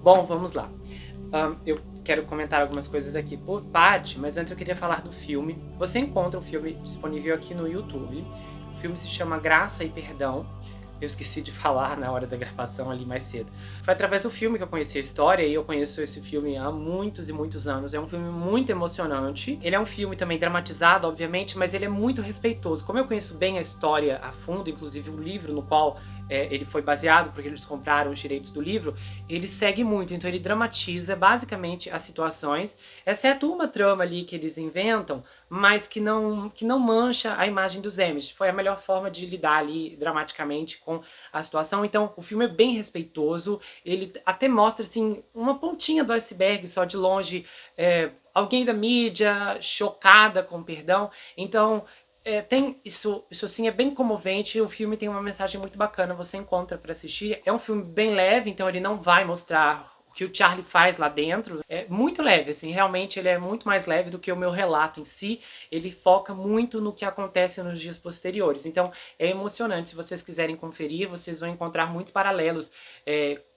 Bom, vamos lá. Eu quero comentar algumas coisas aqui por parte, mas antes eu queria falar do filme. Você encontra o filme disponível aqui no YouTube. O filme se chama Graça e Perdão. Eu esqueci de falar na hora da gravação ali mais cedo. Foi através do filme que eu conheci a história, e eu conheço esse filme há muitos e muitos anos. É um filme muito emocionante. Ele é um filme também dramatizado, obviamente, mas ele é muito respeitoso. Como eu conheço bem a história a fundo, inclusive o livro no qual ele foi baseado, porque eles compraram os direitos do livro, ele segue muito, então ele dramatiza basicamente as situações, exceto uma trama ali que eles inventam, mas que não mancha a imagem dos Emmys. Foi a melhor forma de lidar ali dramaticamente com a situação. Então o filme é bem respeitoso, ele até mostra assim uma pontinha do iceberg, só de longe, alguém da mídia chocada com perdão. Então tem isso sim, é bem comovente. O filme tem uma mensagem muito bacana, você encontra pra assistir. É um filme bem leve, então ele não vai mostrar o que o Charlie faz lá dentro. É muito leve, assim, realmente ele é muito mais leve do que o meu relato em si. Ele foca muito no que acontece nos dias posteriores. Então é emocionante, se vocês quiserem conferir, vocês vão encontrar muitos paralelos.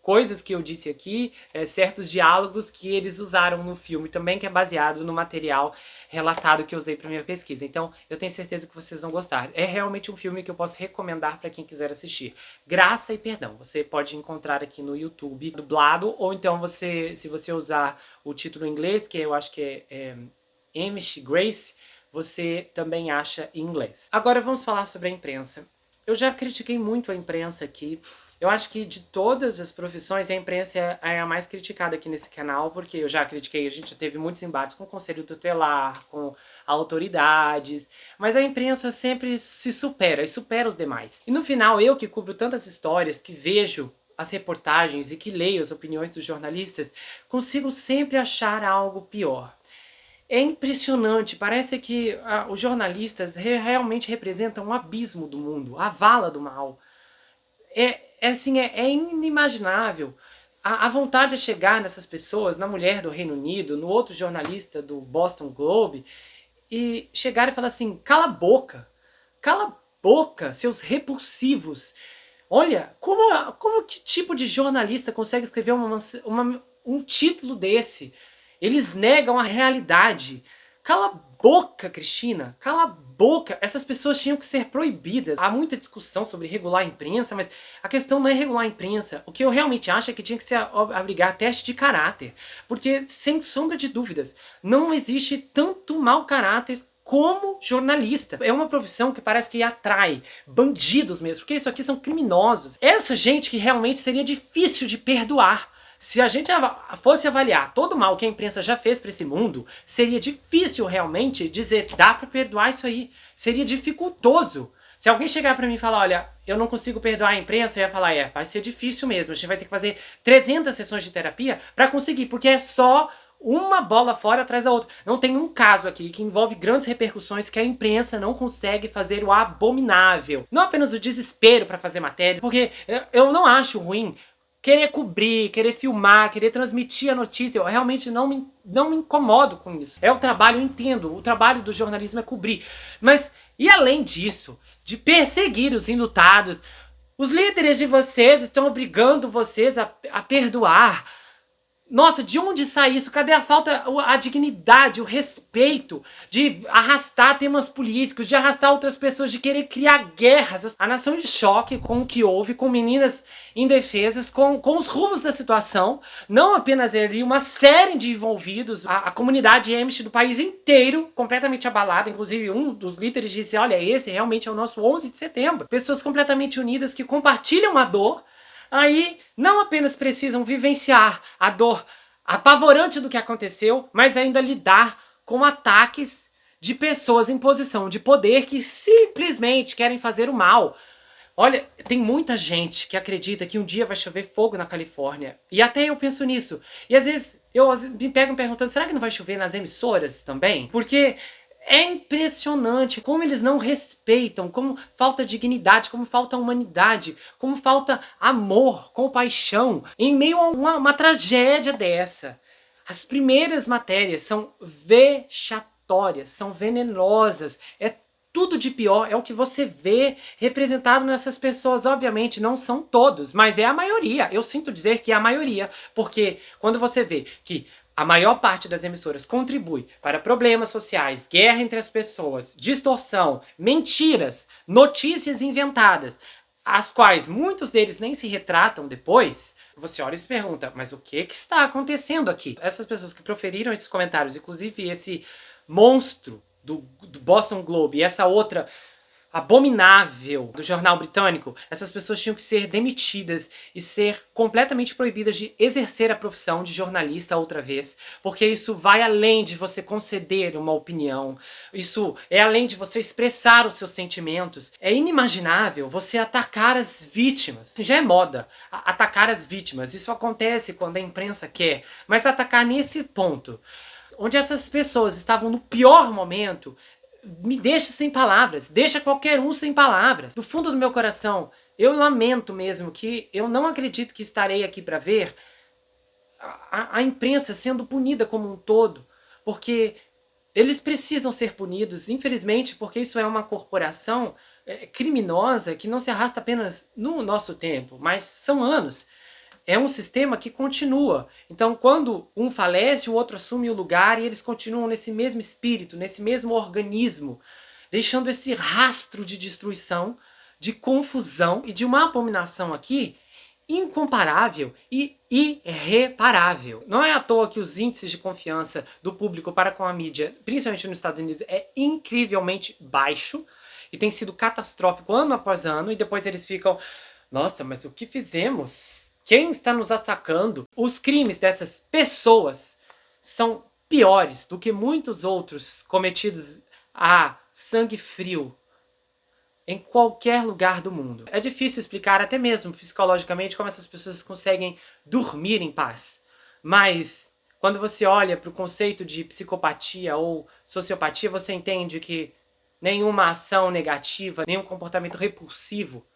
Coisas que eu disse aqui, certos diálogos que eles usaram no filme também, que é baseado no material relatado que eu usei para minha pesquisa. Então eu tenho certeza que vocês vão gostar. É realmente um filme que eu posso recomendar para quem quiser assistir. Graça e Perdão. Você pode encontrar aqui no YouTube dublado, ou então se você usar o título em inglês, que eu acho que é Amish Grace, você também acha em inglês. Agora vamos falar sobre a imprensa. Eu já critiquei muito a imprensa aqui. Eu acho que de todas as profissões, a imprensa é a mais criticada aqui nesse canal, porque eu já critiquei, a gente já teve muitos embates com o Conselho Tutelar, com autoridades, mas a imprensa sempre se supera e supera os demais. E no final, eu que cubro tantas histórias, que vejo as reportagens e que leio as opiniões dos jornalistas, consigo sempre achar algo pior. É impressionante, parece que os jornalistas realmente representam um abismo do mundo, a vala do mal. É inimaginável. A vontade de chegar nessas pessoas, na mulher do Reino Unido, no outro jornalista do Boston Globe, e chegar e falar assim, cala a boca, seus repulsivos. Olha, como que tipo de jornalista consegue escrever um título desse? Eles negam a realidade. Cala a boca, Cristina. Cala a boca. Essas pessoas tinham que ser proibidas. Há muita discussão sobre regular a imprensa, mas a questão não é regular a imprensa. O que eu realmente acho é que tinha que se abrigar teste de caráter. Porque, sem sombra de dúvidas, não existe tanto mau caráter como jornalista. É uma profissão que parece que atrai bandidos mesmo, porque isso aqui são criminosos. Essa gente que realmente seria difícil de perdoar. Se a gente fosse avaliar todo o mal que a imprensa já fez para esse mundo, seria difícil realmente dizer que dá para perdoar isso aí. Seria dificultoso. Se alguém chegar para mim e falar, olha, eu não consigo perdoar a imprensa, eu ia falar, vai ser difícil mesmo. A gente vai ter que fazer 300 sessões de terapia para conseguir, porque é só uma bola fora atrás da outra. Não tem um caso aqui que envolve grandes repercussões que a imprensa não consegue fazer o abominável. Não apenas o desespero para fazer matéria, porque eu não acho ruim querer cobrir, querer filmar, querer transmitir a notícia. Eu realmente não me incomodo com isso. É o trabalho, eu entendo. O trabalho do jornalismo é cobrir. Mas, e além disso, de perseguir os enlutados, os líderes de vocês estão obrigando vocês a perdoar. Nossa, de onde sai isso? Cadê a falta, a dignidade, o respeito de arrastar temas políticos, de arrastar outras pessoas, de querer criar guerras? A nação em choque com o que houve, com meninas indefesas, com os rumos da situação. Não apenas ele, uma série de envolvidos. A comunidade Amish do país inteiro completamente abalada. Inclusive um dos líderes disse, olha, esse realmente é o nosso 11 de setembro. Pessoas completamente unidas que compartilham a dor. Aí não apenas precisam vivenciar a dor apavorante do que aconteceu, mas ainda lidar com ataques de pessoas em posição de poder que simplesmente querem fazer o mal. Olha, tem muita gente que acredita que um dia vai chover fogo na Califórnia. E até eu penso nisso. E às vezes eu me pego me perguntando, será que não vai chover nas emissoras também? Porque é impressionante como eles não respeitam, como falta dignidade, como falta humanidade, como falta amor, compaixão, em meio a uma tragédia dessa. As primeiras matérias são vexatórias, são venenosas, tudo de pior é o que você vê representado nessas pessoas. Obviamente não são todos, mas é a maioria. Eu sinto dizer que é a maioria, porque quando você vê que a maior parte das emissoras contribui para problemas sociais, guerra entre as pessoas, distorção, mentiras, notícias inventadas, as quais muitos deles nem se retratam depois, você olha e se pergunta, mas o que está acontecendo aqui? Essas pessoas que proferiram esses comentários, inclusive esse monstro do Boston Globe e essa outra abominável do jornal britânico, essas pessoas tinham que ser demitidas e ser completamente proibidas de exercer a profissão de jornalista outra vez, porque isso vai além de você conceder uma opinião, isso é além de você expressar os seus sentimentos. É inimaginável você atacar as vítimas. Já é moda atacar as vítimas, isso acontece quando a imprensa quer, mas atacar nesse ponto, onde essas pessoas estavam no pior momento, me deixa sem palavras, deixa qualquer um sem palavras. Do fundo do meu coração, eu lamento mesmo que eu não acredito que estarei aqui para ver a imprensa sendo punida como um todo, porque eles precisam ser punidos, infelizmente, porque isso é uma corporação criminosa que não se arrasta apenas no nosso tempo, mas são anos. É um sistema que continua. Então, quando um falece, o outro assume o lugar e eles continuam nesse mesmo espírito, nesse mesmo organismo, deixando esse rastro de destruição, de confusão e de uma abominação aqui incomparável e irreparável. Não é à toa que os índices de confiança do público para com a mídia, principalmente nos Estados Unidos, é incrivelmente baixo e tem sido catastrófico ano após ano, e depois eles ficam, nossa, mas o que fizemos? Quem está nos atacando? Os crimes dessas pessoas são piores do que muitos outros cometidos a sangue frio em qualquer lugar do mundo. É difícil explicar, até mesmo psicologicamente, como essas pessoas conseguem dormir em paz. Mas quando você olha para o conceito de psicopatia ou sociopatia, você entende que nenhuma ação negativa, nenhum comportamento repulsivo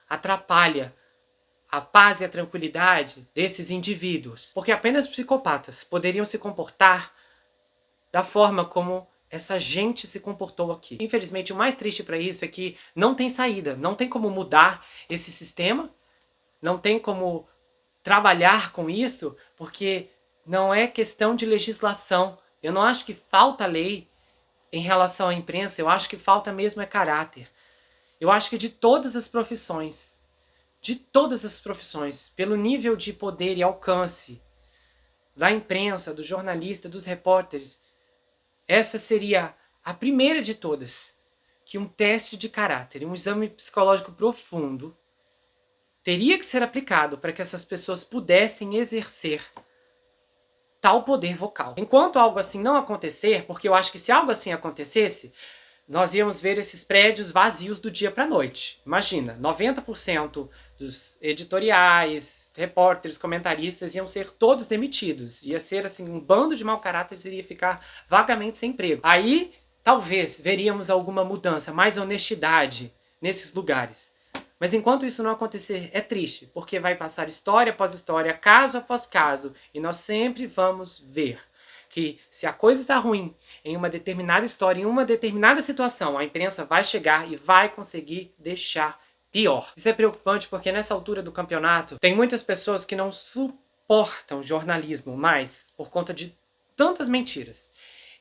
atrapalha a paz e a tranquilidade desses indivíduos. Porque apenas psicopatas poderiam se comportar da forma como essa gente se comportou aqui. Infelizmente, o mais triste para isso é que não tem saída, não tem como mudar esse sistema, não tem como trabalhar com isso, porque não é questão de legislação. Eu não acho que falta lei em relação à imprensa, eu acho que falta mesmo é caráter. Eu acho que de todas as profissões, pelo nível de poder e alcance da imprensa, do jornalista, dos repórteres, essa seria a primeira de todas, que um teste de caráter, um exame psicológico profundo, teria que ser aplicado para que essas pessoas pudessem exercer tal poder vocal. Enquanto algo assim não acontecer, porque eu acho que se algo assim acontecesse, nós íamos ver esses prédios vazios do dia para a noite. Imagina, 90% dos editoriais, repórteres, comentaristas iam ser todos demitidos. Ia ser assim, um bando de mau caráteres iria ficar vagamente sem emprego. Aí, talvez, veríamos alguma mudança, mais honestidade nesses lugares. Mas enquanto isso não acontecer, é triste, porque vai passar história após história, caso após caso, e nós sempre vamos ver que se a coisa está ruim em uma determinada história, em uma determinada situação, a imprensa vai chegar e vai conseguir deixar pior. Isso é preocupante porque nessa altura do campeonato tem muitas pessoas que não suportam jornalismo mais por conta de tantas mentiras.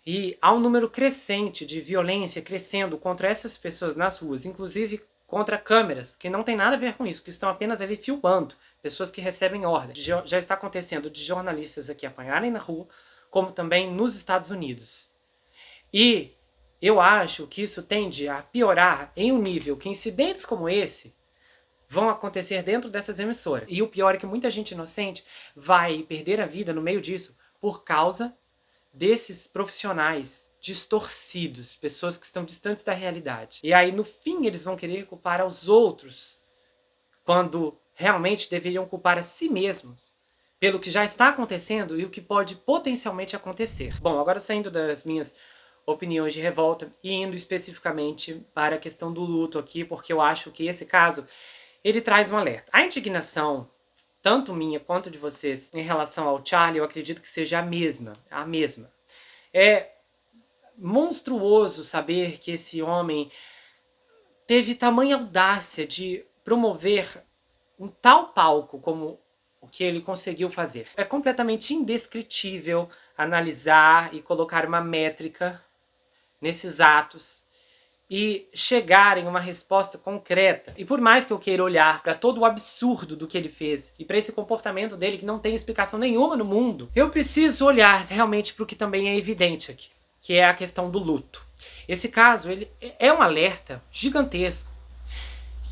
E há um número crescente de violência crescendo contra essas pessoas nas ruas, inclusive contra câmeras, que não tem nada a ver com isso, que estão apenas ali filmando, pessoas que recebem ordens. Já está acontecendo de jornalistas aqui apanharem na rua, como também nos Estados Unidos. E eu acho que isso tende a piorar em um nível que incidentes como esse vão acontecer dentro dessas emissoras. E o pior é que muita gente inocente vai perder a vida no meio disso por causa desses profissionais distorcidos, pessoas que estão distantes da realidade. E aí, no fim, eles vão querer culpar aos outros, quando realmente deveriam culpar a si mesmos pelo que já está acontecendo e o que pode potencialmente acontecer. Bom, agora saindo das minhas opiniões de revolta e indo especificamente para a questão do luto aqui, porque eu acho que esse caso, ele traz um alerta. A indignação, tanto minha quanto de vocês, em relação ao Charlie, eu acredito que seja a mesma. É monstruoso saber que esse homem teve tamanha audácia de promover um tal palco como o que ele conseguiu fazer. É completamente indescritível analisar e colocar uma métrica nesses atos e chegar em uma resposta concreta. E por mais que eu queira olhar para todo o absurdo do que ele fez e para esse comportamento dele que não tem explicação nenhuma no mundo, eu preciso olhar realmente para o que também é evidente aqui, que é a questão do luto. Esse caso ele é um alerta gigantesco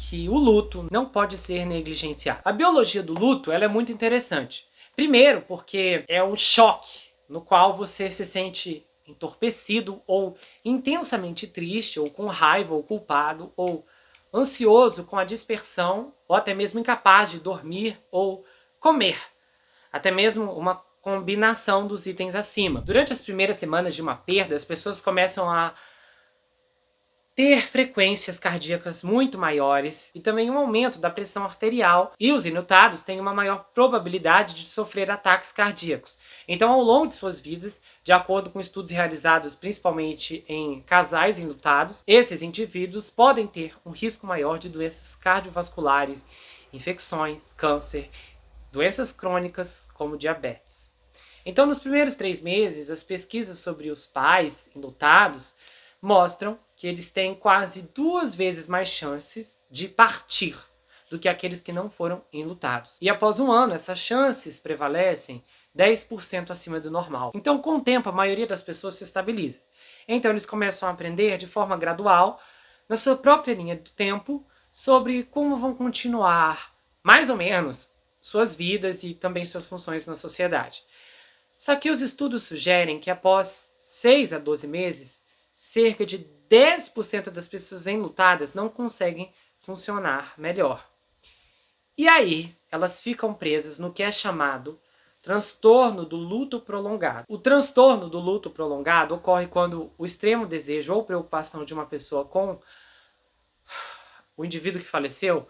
que o luto não pode ser negligenciado. A biologia do luto ela é muito interessante. Primeiro, porque é um choque no qual você se sente entorpecido ou intensamente triste, ou com raiva, ou culpado, ou ansioso com a dispersão, ou até mesmo incapaz de dormir ou comer. Até mesmo uma combinação dos itens acima. Durante as primeiras semanas de uma perda, as pessoas começam a ter frequências cardíacas muito maiores e também um aumento da pressão arterial, e os enlutados têm uma maior probabilidade de sofrer ataques cardíacos. Então, ao longo de suas vidas, de acordo com estudos realizados principalmente em casais enlutados, esses indivíduos podem ter um risco maior de doenças cardiovasculares, infecções, câncer, doenças crônicas como diabetes. Então, nos primeiros 3 meses, as pesquisas sobre os pais enlutados mostram que eles têm quase 2 vezes mais chances de partir do que aqueles que não foram enlutados. E após um ano, essas chances prevalecem 10% acima do normal. Então, com o tempo, a maioria das pessoas se estabiliza. Então, eles começam a aprender de forma gradual, na sua própria linha do tempo, sobre como vão continuar, mais ou menos, suas vidas e também suas funções na sociedade. Só que os estudos sugerem que após 6 a 12 meses, cerca de 10% das pessoas enlutadas não conseguem funcionar melhor. E aí, elas ficam presas no que é chamado transtorno do luto prolongado. O transtorno do luto prolongado ocorre quando o extremo desejo ou preocupação de uma pessoa com o indivíduo que faleceu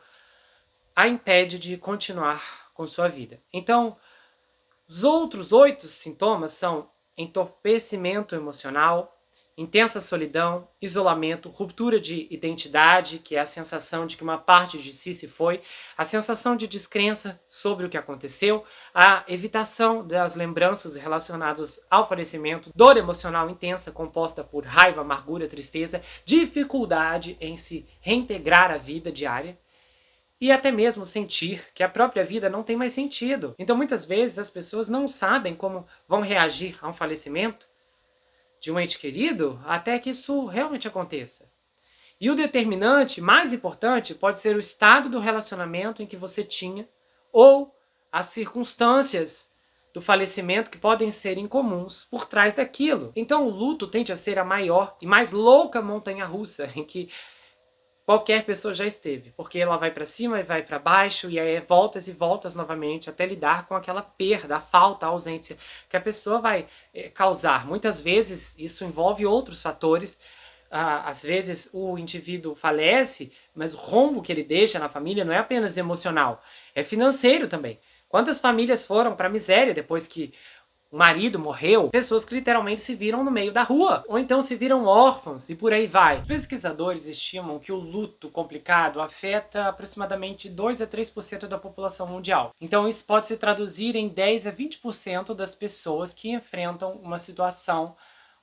a impede de continuar com sua vida. Então, os outros 8 sintomas são entorpecimento emocional, intensa solidão, isolamento, ruptura de identidade, que é a sensação de que uma parte de si se foi, a sensação de descrença sobre o que aconteceu, a evitação das lembranças relacionadas ao falecimento, dor emocional intensa composta por raiva, amargura, tristeza, dificuldade em se reintegrar à vida diária, e até mesmo sentir que a própria vida não tem mais sentido. Então, muitas vezes, as pessoas não sabem como vão reagir a um falecimento de um ente querido até que isso realmente aconteça. E o determinante mais importante pode ser o estado do relacionamento em que você tinha ou as circunstâncias do falecimento que podem ser incomuns por trás daquilo. Então, o luto tende a ser a maior e mais louca montanha-russa em que qualquer pessoa já esteve, porque ela vai para cima e vai para baixo, e aí é voltas e voltas novamente até lidar com aquela perda, a falta, a ausência que a pessoa vai causar. Muitas vezes isso envolve outros fatores. Às vezes o indivíduo falece, mas o rombo que ele deixa na família não é apenas emocional, é financeiro também. Quantas famílias foram para a miséria depois que o marido morreu? Pessoas que literalmente se viram no meio da rua, ou então se viram órfãos, e por aí vai. Os pesquisadores estimam que o luto complicado afeta aproximadamente 2 a 3% da população mundial. Então isso pode se traduzir em 10 a 20% das pessoas que enfrentam uma situação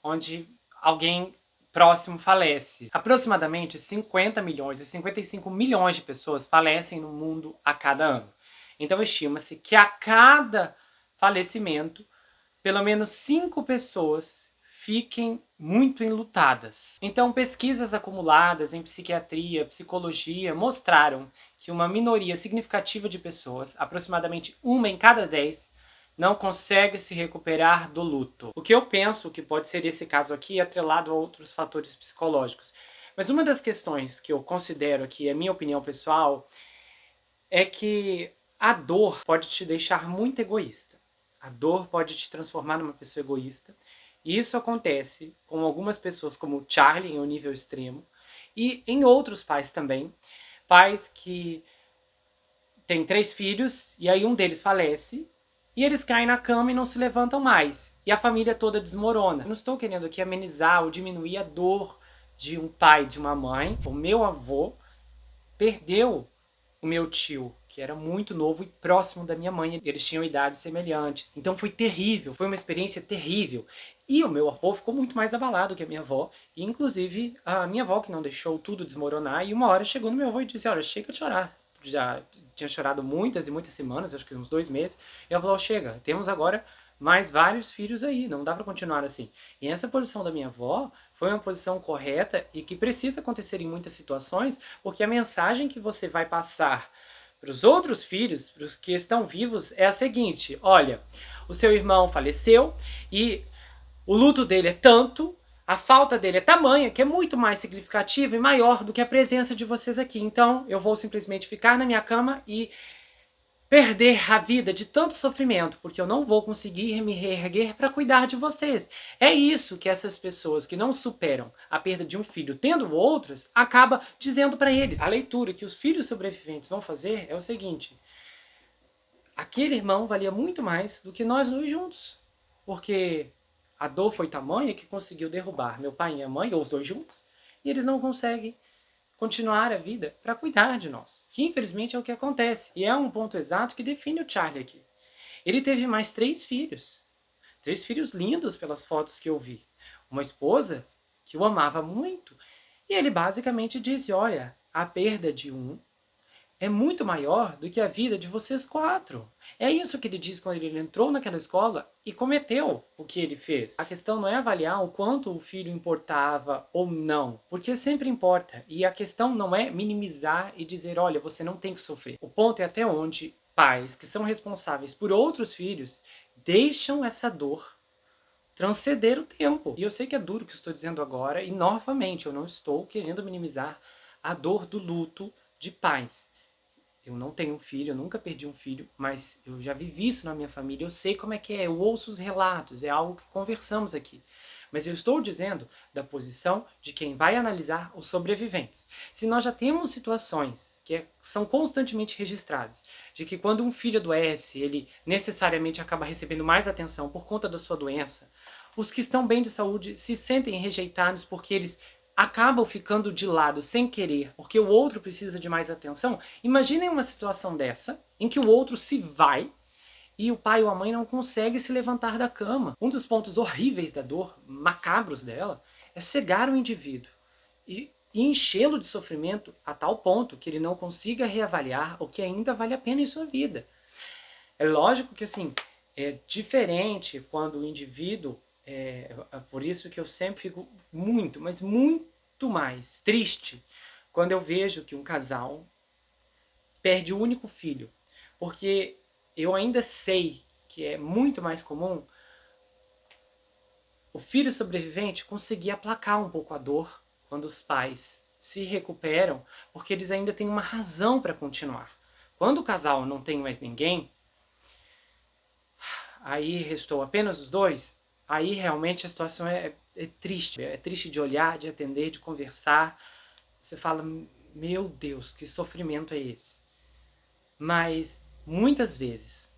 onde alguém próximo falece. Aproximadamente 50 milhões e 55 milhões de pessoas falecem no mundo a cada ano. Então estima-se que a cada falecimento pelo menos 5 pessoas fiquem muito enlutadas. Então, pesquisas acumuladas em psiquiatria, psicologia, mostraram que uma minoria significativa de pessoas, aproximadamente 1 em cada 10, não consegue se recuperar do luto. O que eu penso que pode ser esse caso aqui, atrelado a outros fatores psicológicos. Mas uma das questões que eu considero aqui, é minha opinião pessoal, é que a dor pode te deixar muito egoísta. A dor pode te transformar numa pessoa egoísta. E isso acontece com algumas pessoas, como Charlie, em um nível extremo, e em outros pais também. Pais que têm 3 filhos, e aí um deles falece, e eles caem na cama e não se levantam mais. E a família toda desmorona. Eu não estou querendo aqui amenizar ou diminuir a dor de um pai, de uma mãe. O meu avô perdeu o meu tio, que era muito novo e próximo da minha mãe. Eles tinham idades semelhantes. Então foi terrível, foi uma experiência terrível. E o meu avô ficou muito mais abalado que a minha avó. E, inclusive, a minha avó que não deixou tudo desmoronar. E uma hora chegou no meu avô e disse, olha, chega de chorar. Já tinha chorado muitas e muitas semanas, acho que uns 2 meses. E ela falou, chega, temos agora mais vários filhos aí, não dá para continuar assim. E essa posição da minha avó foi uma posição correta e que precisa acontecer em muitas situações, porque a mensagem que você vai passar para os outros filhos, para os que estão vivos, é a seguinte: olha, o seu irmão faleceu e o luto dele é tanto, a falta dele é tamanha, que é muito mais significativa e maior do que a presença de vocês aqui. Então, eu vou simplesmente ficar na minha cama e perder a vida de tanto sofrimento, porque eu não vou conseguir me reerguer para cuidar de vocês. É isso que essas pessoas que não superam a perda de um filho tendo outras, acaba dizendo para eles. A leitura que os filhos sobreviventes vão fazer é o seguinte: aquele irmão valia muito mais do que nós dois juntos, porque a dor foi tamanha que conseguiu derrubar meu pai e minha mãe, ou os dois juntos, e eles não conseguem continuar a vida para cuidar de nós. Que infelizmente é o que acontece. E é um ponto exato que define o Charlie aqui. Ele teve mais 3 filhos. 3 filhos lindos pelas fotos que eu vi. Uma esposa que o amava muito. E ele basicamente disse, olha, a perda de um é muito maior do que a vida de vocês 4. É isso que ele diz quando ele entrou naquela escola e cometeu o que ele fez. A questão não é avaliar o quanto o filho importava ou não, porque sempre importa. E a questão não é minimizar e dizer, olha, você não tem que sofrer. O ponto é até onde pais que são responsáveis por outros filhos deixam essa dor transcender o tempo. E eu sei que é duro o que eu estou dizendo agora, e novamente, eu não estou querendo minimizar a dor do luto de pais. Eu não tenho um filho, eu nunca perdi um filho, mas eu já vivi isso na minha família, eu sei como é que é, eu ouço os relatos, é algo que conversamos aqui. Mas eu estou dizendo da posição de quem vai analisar os sobreviventes. Se nós já temos situações que são constantemente registradas, de que quando um filho adoece, ele necessariamente acaba recebendo mais atenção por conta da sua doença, os que estão bem de saúde se sentem rejeitados porque eles acabam ficando de lado sem querer, porque o outro precisa de mais atenção. Imaginem uma situação dessa, em que o outro se vai e o pai ou a mãe não consegue se levantar da cama. Um dos pontos horríveis da dor, macabros dela, é cegar o indivíduo e enchê-lo de sofrimento a tal ponto que ele não consiga reavaliar o que ainda vale a pena em sua vida. É lógico que assim, é diferente quando o indivíduo é por isso que eu sempre fico muito, mas muito mais triste quando eu vejo que um casal perde o único filho. Porque eu ainda sei que é muito mais comum o filho sobrevivente conseguir aplacar um pouco a dor quando os pais se recuperam, porque eles ainda têm uma razão para continuar. Quando o casal não tem mais ninguém, aí restou apenas os dois, aí realmente a situação é triste. É triste de olhar, de atender, de conversar. Você fala, meu Deus, que sofrimento é esse? Mas muitas vezes,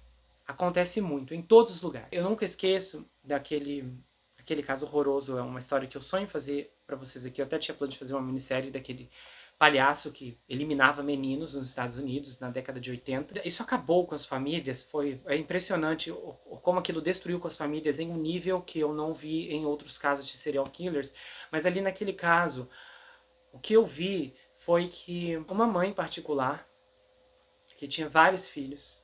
acontece muito, em todos os lugares. Eu nunca esqueço aquele caso horroroso, é uma história que eu sonho fazer para vocês aqui. Eu até tinha plano de fazer uma minissérie daquele palhaço que eliminava meninos nos Estados Unidos na década de 80. Isso acabou com as famílias, é impressionante como aquilo destruiu com as famílias em um nível que eu não vi em outros casos de serial killers. Mas ali naquele caso, o que eu vi foi que uma mãe em particular, que tinha vários filhos,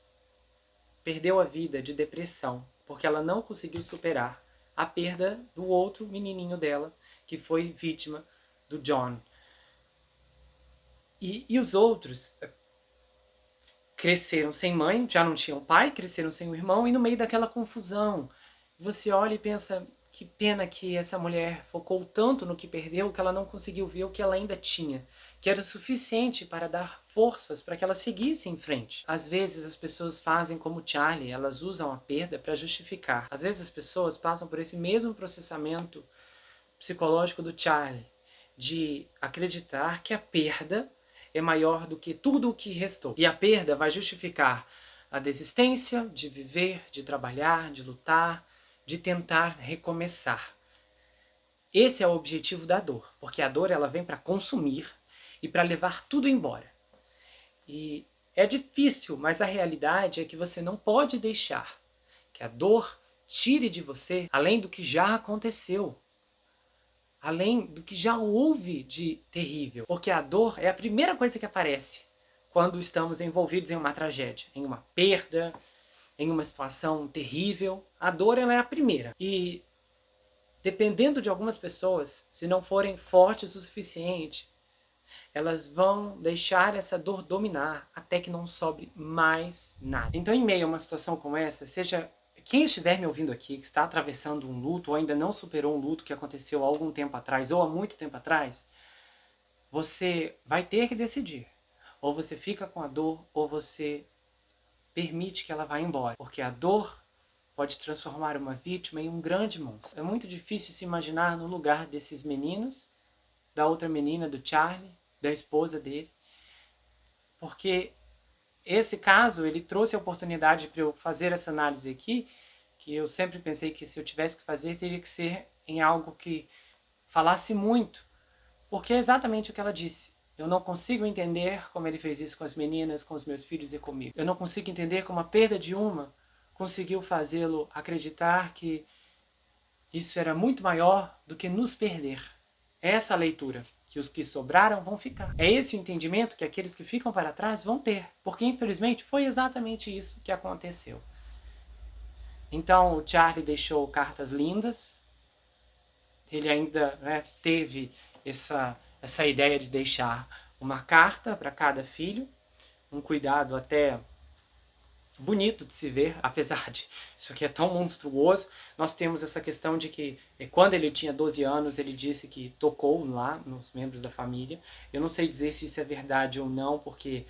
perdeu a vida de depressão, porque ela não conseguiu superar a perda do outro menininho dela, que foi vítima do John. E os outros cresceram sem mãe, já não tinham pai, cresceram sem um irmão, e no meio daquela confusão, você olha e pensa, que pena que essa mulher focou tanto no que perdeu, que ela não conseguiu ver o que ela ainda tinha, que era suficiente para dar forças para que ela seguisse em frente. Às vezes as pessoas fazem como Charlie, elas usam a perda para justificar. Às vezes as pessoas passam por esse mesmo processamento psicológico do Charlie, de acreditar que a perda é maior do que tudo o que restou. E a perda vai justificar a desistência de viver, de trabalhar, de lutar, de tentar recomeçar. Esse é o objetivo da dor, porque a dor ela vem para consumir e para levar tudo embora. E é difícil, mas a realidade é que você não pode deixar que a dor tire de você além do que já aconteceu, além do que já houve de terrível. Porque a dor é a primeira coisa que aparece quando estamos envolvidos em uma tragédia, em uma perda, em uma situação terrível. A dor ela é a primeira. E dependendo de algumas pessoas, se não forem fortes o suficiente, elas vão deixar essa dor dominar até que não sobre mais nada. Então, em meio a uma situação como essa, seja quem estiver me ouvindo aqui, que está atravessando um luto ou ainda não superou um luto que aconteceu há algum tempo atrás ou há muito tempo atrás, você vai ter que decidir. Ou você fica com a dor ou você permite que ela vá embora. Porque a dor pode transformar uma vítima em um grande monstro. É muito difícil se imaginar no lugar desses meninos, da outra menina, do Charlie, da esposa dele, porque esse caso ele trouxe a oportunidade para eu fazer essa análise aqui, que eu sempre pensei que se eu tivesse que fazer, teria que ser em algo que falasse muito, porque é exatamente o que ela disse. Eu não consigo entender como ele fez isso com as meninas, com os meus filhos e comigo. Eu não consigo entender como a perda de uma conseguiu fazê-lo acreditar que isso era muito maior do que nos perder. É essa a leitura, que os que sobraram vão ficar. É esse o entendimento que aqueles que ficam para trás vão ter, porque infelizmente foi exatamente isso que aconteceu. Então o Charlie deixou cartas lindas, ele ainda teve essa ideia de deixar uma carta para cada filho, um cuidado até bonito de se ver, apesar de isso aqui é tão monstruoso. Nós temos essa questão de que quando ele tinha 12 anos, ele disse que tocou lá nos membros da família. Eu não sei dizer se isso é verdade ou não, porque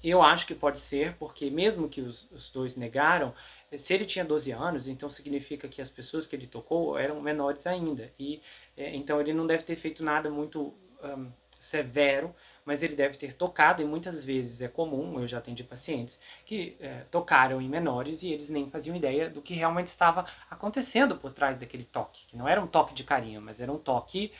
eu acho que pode ser, porque mesmo que os dois negaram, se ele tinha 12 anos, então significa que as pessoas que ele tocou eram menores ainda. E então ele não deve ter feito nada muito severo, mas ele deve ter tocado, e muitas vezes é comum, eu já atendi pacientes, que tocaram em menores e eles nem faziam ideia do que realmente estava acontecendo por trás daquele toque, que não era um toque de carinho, mas era um toque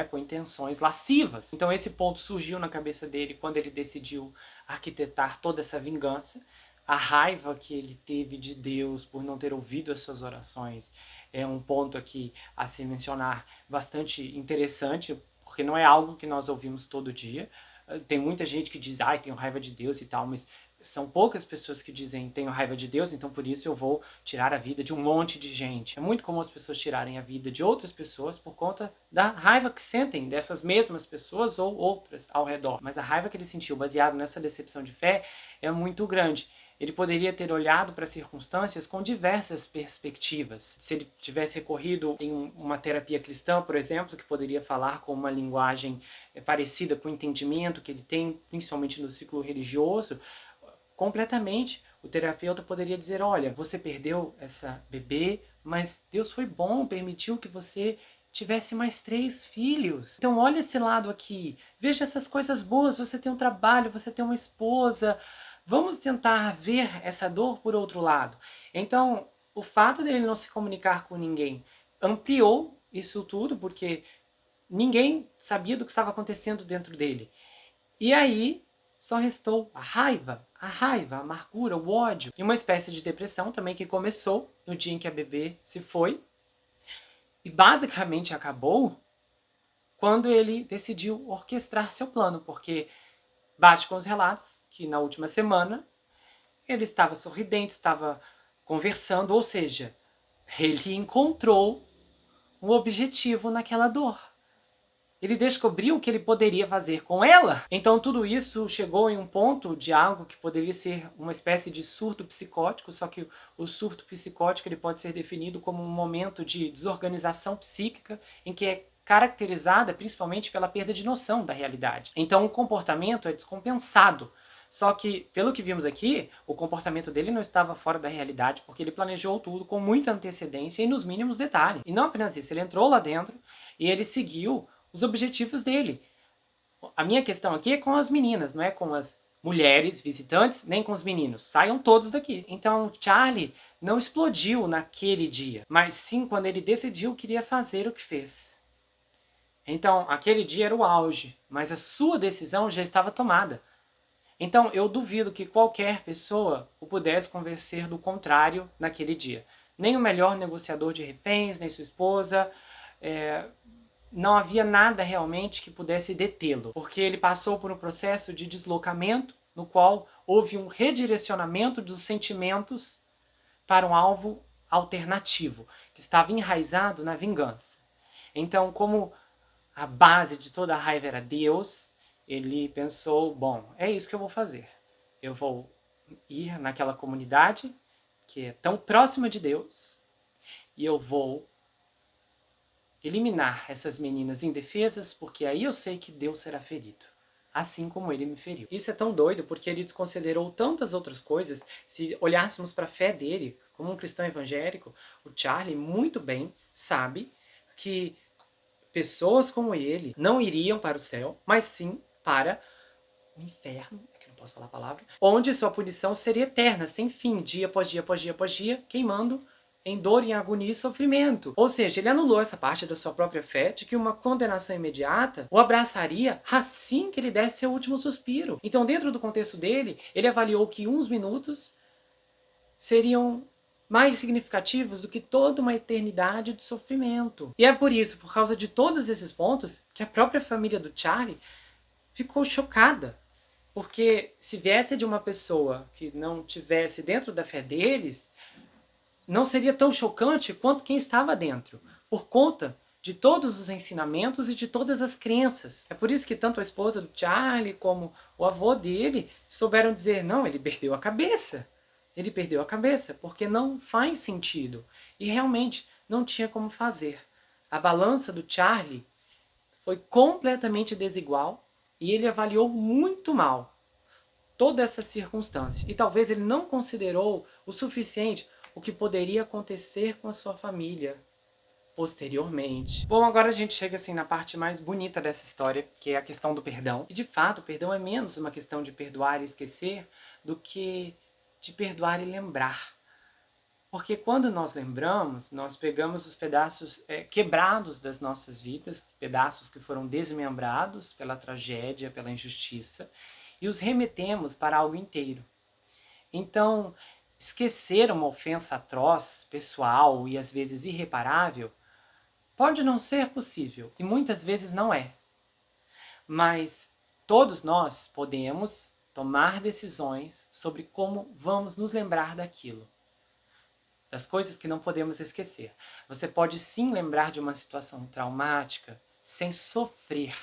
com intenções lascivas. Então esse ponto surgiu na cabeça dele quando ele decidiu arquitetar toda essa vingança. A raiva que ele teve de Deus por não ter ouvido as suas orações é um ponto aqui a se mencionar bastante interessante, porque não é algo que nós ouvimos todo dia. Tem muita gente que diz, tenho raiva de Deus e tal, mas são poucas pessoas que dizem, tenho raiva de Deus, então por isso eu vou tirar a vida de um monte de gente. É muito comum as pessoas tirarem a vida de outras pessoas por conta da raiva que sentem dessas mesmas pessoas ou outras ao redor. Mas a raiva que ele sentiu baseado nessa decepção de fé é muito grande. Ele poderia ter olhado para as circunstâncias com diversas perspectivas. Se ele tivesse recorrido em uma terapia cristã, por exemplo, que poderia falar com uma linguagem parecida com o entendimento que ele tem, principalmente no ciclo religioso, completamente, o terapeuta poderia dizer, olha, você perdeu essa bebê, mas Deus foi bom, permitiu que você tivesse mais 3 filhos. Então olha esse lado aqui, veja essas coisas boas, você tem um trabalho, você tem uma esposa. Vamos tentar ver essa dor por outro lado. Então, o fato dele não se comunicar com ninguém ampliou isso tudo, porque ninguém sabia do que estava acontecendo dentro dele. E aí, só restou a raiva, a amargura, o ódio. E uma espécie de depressão também que começou no dia em que a bebê se foi. E basicamente acabou quando ele decidiu orquestrar seu plano, porque bate com os relatos que na última semana ele estava sorridente, estava conversando, ou seja, ele encontrou um objetivo naquela dor. Ele descobriu o que ele poderia fazer com ela. Então tudo isso chegou em um ponto de algo que poderia ser uma espécie de surto psicótico, só que o surto psicótico ele pode ser definido como um momento de desorganização psíquica em que é caracterizada principalmente pela perda de noção da realidade. Então o comportamento é descompensado. Só que, pelo que vimos aqui, o comportamento dele não estava fora da realidade, porque ele planejou tudo com muita antecedência e nos mínimos detalhes. E não apenas isso, ele entrou lá dentro e ele seguiu os objetivos dele. A minha questão aqui é com as meninas, não é com as mulheres, visitantes, nem com os meninos. Saiam todos daqui. Então, Charlie não explodiu naquele dia, mas sim quando ele decidiu que iria fazer o que fez. Então, aquele dia era o auge, mas a sua decisão já estava tomada. Então, eu duvido que qualquer pessoa o pudesse convencer do contrário naquele dia. Nem o melhor negociador de reféns, nem sua esposa. Não havia nada realmente que pudesse detê-lo, porque ele passou por um processo de deslocamento, no qual houve um redirecionamento dos sentimentos para um alvo alternativo, que estava enraizado na vingança. Então, como a base de toda a raiva era Deus, ele pensou, bom, é isso que eu vou fazer. Eu vou ir naquela comunidade que é tão próxima de Deus e eu vou eliminar essas meninas indefesas, porque aí eu sei que Deus será ferido, assim como ele me feriu. Isso é tão doido porque ele desconsiderou tantas outras coisas. Se olhássemos para a fé dele, como um cristão evangélico, o Charlie muito bem sabe que pessoas como ele não iriam para o céu, mas sim para o inferno, é que não posso falar a palavra, onde sua punição seria eterna, sem fim, dia após dia, após dia, após dia, queimando em dor, em agonia e sofrimento. Ou seja, ele anulou essa parte da sua própria fé de que uma condenação imediata o abraçaria assim que ele desse seu último suspiro. Então, dentro do contexto dele, ele avaliou que uns minutos seriam mais significativos do que toda uma eternidade de sofrimento. E é por isso, por causa de todos esses pontos, que a própria família do Charlie ficou chocada. Porque se viesse de uma pessoa que não tivesse dentro da fé deles, não seria tão chocante quanto quem estava dentro, por conta de todos os ensinamentos e de todas as crenças. É por isso que tanto a esposa do Charlie como o avô dele souberam dizer, não, ele perdeu a cabeça. Ele perdeu a cabeça, porque não faz sentido. E realmente não tinha como fazer. A balança do Charlie foi completamente desigual e ele avaliou muito mal toda essa circunstância. E talvez ele não considerou o suficiente o que poderia acontecer com a sua família posteriormente. Bom, agora a gente chega assim na parte mais bonita dessa história, que é a questão do perdão. E de fato, o perdão é menos uma questão de perdoar e esquecer do que de perdoar e lembrar. Porque quando nós lembramos, nós pegamos os pedaços quebrados das nossas vidas, pedaços que foram desmembrados pela tragédia, pela injustiça, e os remetemos para algo inteiro. Então, esquecer uma ofensa atroz, pessoal e às vezes irreparável, pode não ser possível, e muitas vezes não é. Mas todos nós podemos tomar decisões sobre como vamos nos lembrar daquilo. Das coisas que não podemos esquecer. Você pode sim lembrar de uma situação traumática sem sofrer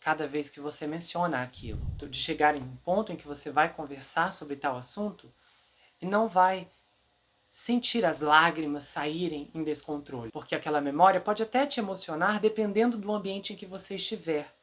cada vez que você menciona aquilo. De chegar em um ponto em que você vai conversar sobre tal assunto e não vai sentir as lágrimas saírem em descontrole. Porque aquela memória pode até te emocionar dependendo do ambiente em que você estiver.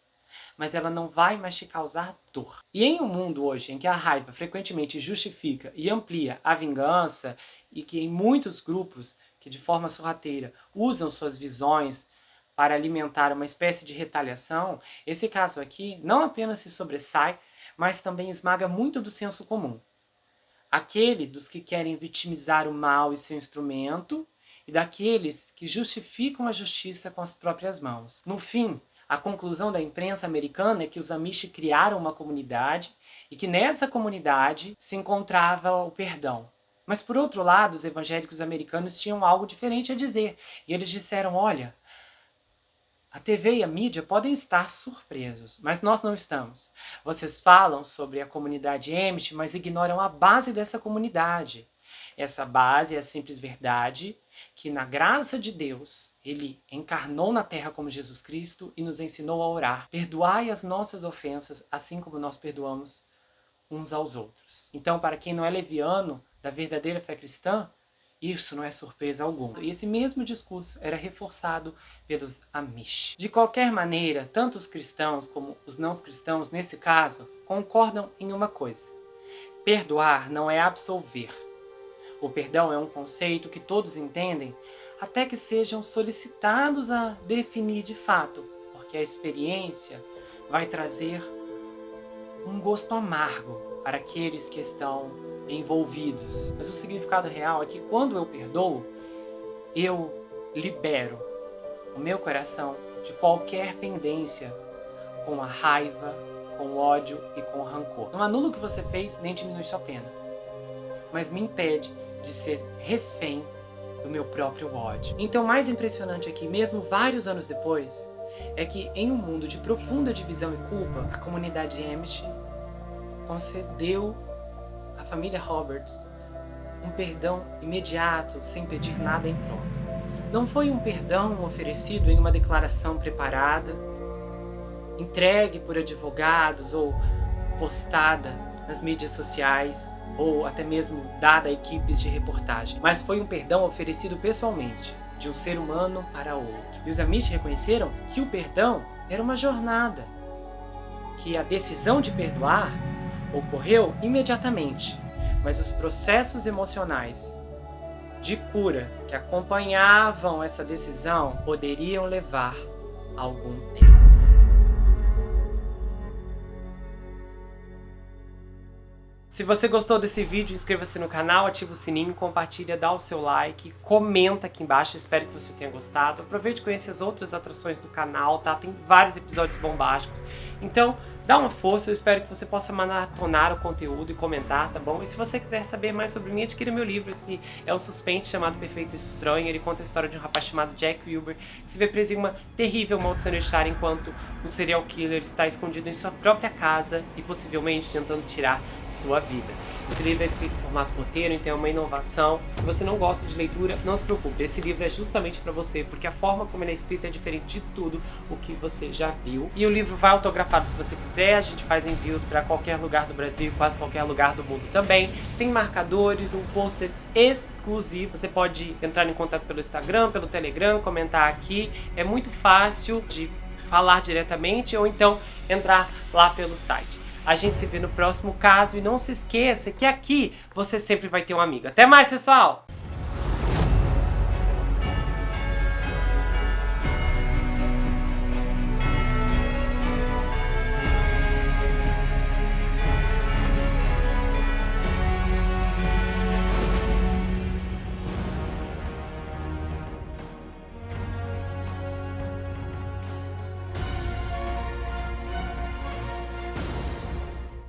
Mas ela não vai mais te causar dor. E em um mundo hoje em que a raiva frequentemente justifica e amplia a vingança, e que em muitos grupos que de forma sorrateira usam suas visões para alimentar uma espécie de retaliação, esse caso aqui não apenas se sobressai, mas também esmaga muito do senso comum. Aquele dos que querem vitimizar o mal e seu instrumento, e daqueles que justificam a justiça com as próprias mãos. No fim, a conclusão da imprensa americana é que os Amish criaram uma comunidade e que nessa comunidade se encontrava o perdão. Mas por outro lado, os evangélicos americanos tinham algo diferente a dizer. E eles disseram, olha, a TV e a mídia podem estar surpresos, mas nós não estamos. Vocês falam sobre a comunidade Amish, mas ignoram a base dessa comunidade. Essa base é a simples verdade que, na graça de Deus, Ele encarnou na terra como Jesus Cristo e nos ensinou a orar. Perdoai as nossas ofensas, assim como nós perdoamos uns aos outros. Então, para quem não é leviano da verdadeira fé cristã, isso não é surpresa alguma. E esse mesmo discurso era reforçado pelos Amish. De qualquer maneira, tanto os cristãos como os não cristãos, nesse caso, concordam em uma coisa. Perdoar não é absolver. O perdão é um conceito que todos entendem, até que sejam solicitados a definir de fato, porque a experiência vai trazer um gosto amargo para aqueles que estão envolvidos. Mas o significado real é que quando eu perdoo, eu libero o meu coração de qualquer pendência com a raiva, com o ódio e com o rancor. Não anula o que você fez, nem diminui sua pena, mas me impede de ser refém do meu próprio ódio. Então, o mais impressionante aqui, mesmo vários anos depois, é que em um mundo de profunda divisão e culpa, a comunidade Amish concedeu à família Roberts um perdão imediato, sem pedir nada em troca. Não foi um perdão oferecido em uma declaração preparada, entregue por advogados ou postada nas mídias sociais, ou até mesmo dada a equipes de reportagem, mas foi um perdão oferecido pessoalmente, de um ser humano para outro. E os Amish reconheceram que o perdão era uma jornada, que a decisão de perdoar ocorreu imediatamente, mas os processos emocionais de cura que acompanhavam essa decisão poderiam levar algum tempo. Se você gostou desse vídeo, inscreva-se no canal, ativa o sininho, compartilha, dá o seu like, comenta aqui embaixo, espero que você tenha gostado. Aproveite e conheça as outras atrações do canal, tá? Tem vários episódios bombásticos. Então, dá uma força, eu espero que você possa maratonar o conteúdo e comentar, tá bom? E se você quiser saber mais sobre mim, adquira meu livro. Esse é um suspense chamado Perfeito Estranho. Ele conta a história de um rapaz chamado Jack Wilber, que se vê preso em uma terrível maldição hereditária enquanto um serial killer está escondido em sua própria casa e possivelmente tentando tirar sua vida. Esse livro é escrito em formato roteiro, então é uma inovação. Se você não gosta de leitura, não se preocupe. Esse livro é justamente para você, porque a forma como ele é escrito é diferente de tudo o que você já viu. E o livro vai autografado se você quiser. A gente faz envios para qualquer lugar do Brasil, quase qualquer lugar do mundo também. Tem marcadores, um pôster exclusivo. Você pode entrar em contato pelo Instagram, pelo Telegram, comentar aqui. É muito fácil de falar diretamente ou então entrar lá pelo site. A gente se vê no próximo caso e não se esqueça que aqui você sempre vai ter um amigo. Até mais, pessoal!